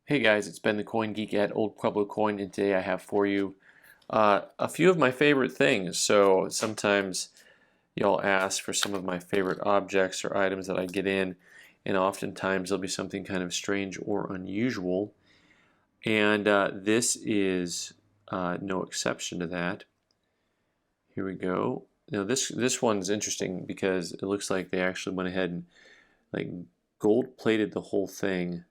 Hey guys, it's Ben the Coin Geek at Old Pueblo Coin, and today I have for you a few of my favorite things. So sometimes y'all ask for some of my favorite objects or items that I get in, and oftentimes there'll be something kind of strange or unusual. And this is no exception to that. Here we go. Now this one's interesting because it looks like they actually went ahead and like gold-plated the whole thing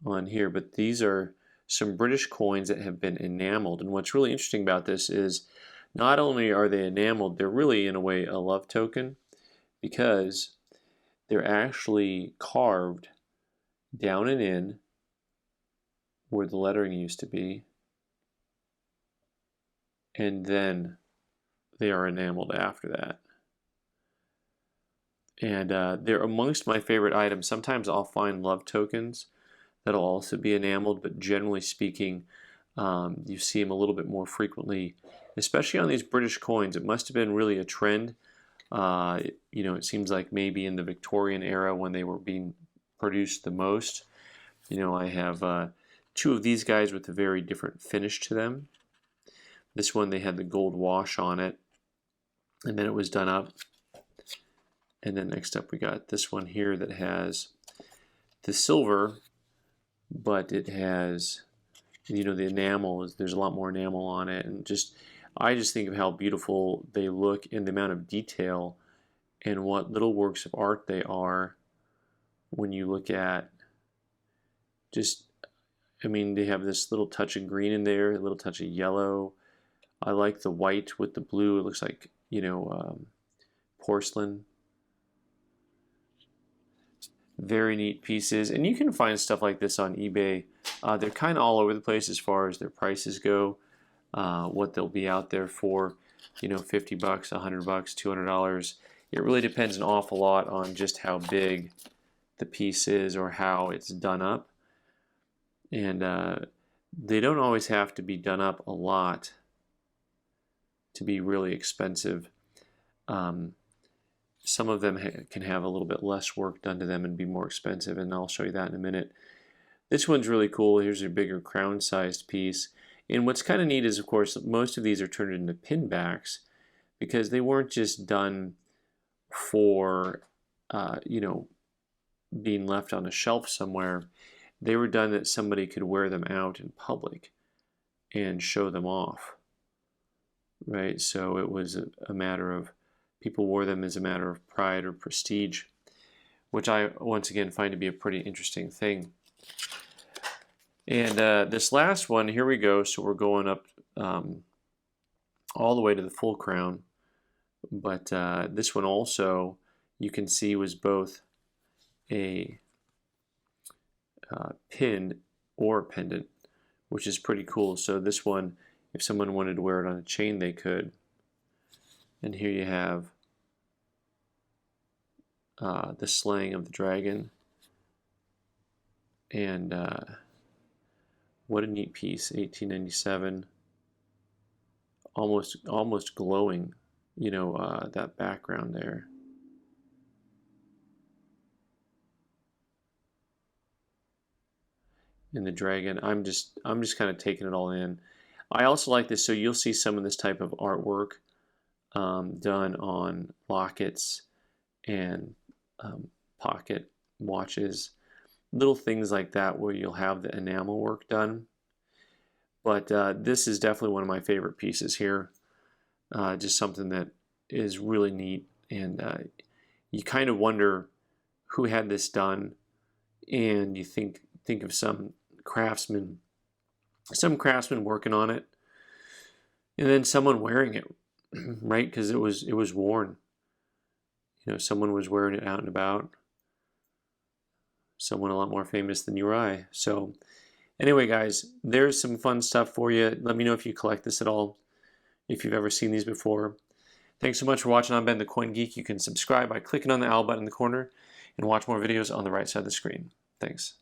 on here, but these are some British coins that have been enameled. And what's really interesting about this is not only are they enameled, they're really in a way a love token because they're actually carved down and in where the lettering used to be, and then they are enameled after that. And they're amongst my favorite items. Sometimes I'll find love tokens that'll also be enameled, but generally speaking, you see them a little bit more frequently, especially on these British coins. It must have been really a trend. It seems like maybe in the Victorian era when they were being produced the most. I have two of these guys with a very different finish to them. This one, they had the gold wash on it, and then it was done up. And then next up, we got this one here that has the silver, but it has, the enamel there's a lot more enamel on it, and I just think of how beautiful they look and the amount of detail and what little works of art they are when you look at they have this little touch of green in there, a little touch of yellow. I like the white with the blue. It looks like, porcelain. Very neat pieces, and you can find stuff like this on eBay. They're kind of all over the place as far as their prices go, what they'll be out there for, $50, $100, $200. It really depends an awful lot on just how big the piece is or how it's done up. And they don't always have to be done up a lot to be really expensive. Some of them can have a little bit less work done to them and be more expensive, and I'll show you that in a minute. This one's really cool. Here's a bigger crown-sized piece. And what's kind of neat is, of course, most of these are turned into pinbacks because they weren't just done for, being left on a shelf somewhere. They were done that somebody could wear them out in public and show them off, right? So it was a matter of people wore them as a matter of pride or prestige, which I, once again, find to be a pretty interesting thing. And this last one, here we go. So we're going up all the way to the full crown. But this one also, you can see, was both a pin or a pendant, which is pretty cool. So this one, if someone wanted to wear it on a chain, they could. And here you have the slaying of the dragon, and what a neat piece. 1897, almost glowing, that background there. And the dragon, I'm just kind of taking it all in. I also like this. So you'll see some of this type of artwork done on lockets and pocket watches, little things like that where you'll have the enamel work done. But this is definitely one of my favorite pieces here. Just something that is really neat, and you kind of wonder who had this done, and you think of some craftsman working on it, and then someone wearing it, right? Because it was worn. Someone was wearing it out and about. Someone a lot more famous than you or I. So anyway, guys, there's some fun stuff for you. Let me know if you collect this at all, if you've ever seen these before. Thanks so much for watching. I'm Ben the Coin Geek. You can subscribe by clicking on the owl button in the corner and watch more videos on the right side of the screen. Thanks.